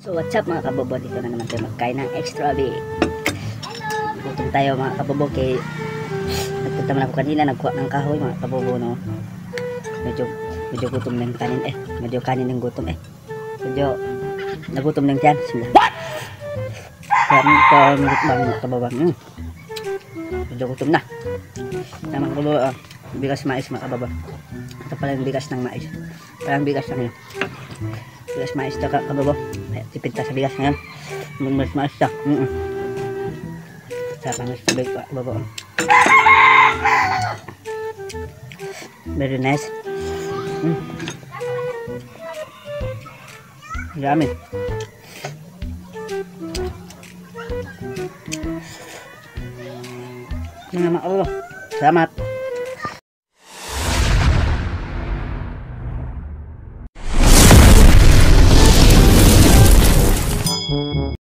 So what's up mga kabobo, dito na naman tayo magkain ng extra big. Gutom tayo mga kabobo, kay nagpunta man ako kanina, nagkuha ng kahoy mga kabobo, no. Medyo gutom ng kanin medyo kanin ng gutom medyo nagutom ng tiyan. What? Kaya mga kabobo, medyo gutom na mga kabobo. Bigas mais mga kabobo, ito pala yung bigas ng mais, parang bigas ng yun, bigas mais ito kabobo. Tipid ta sa bigas ngayon. Mas siya. Sarap ang mas tubig pa baba. Very nice. Yummy. Salamat.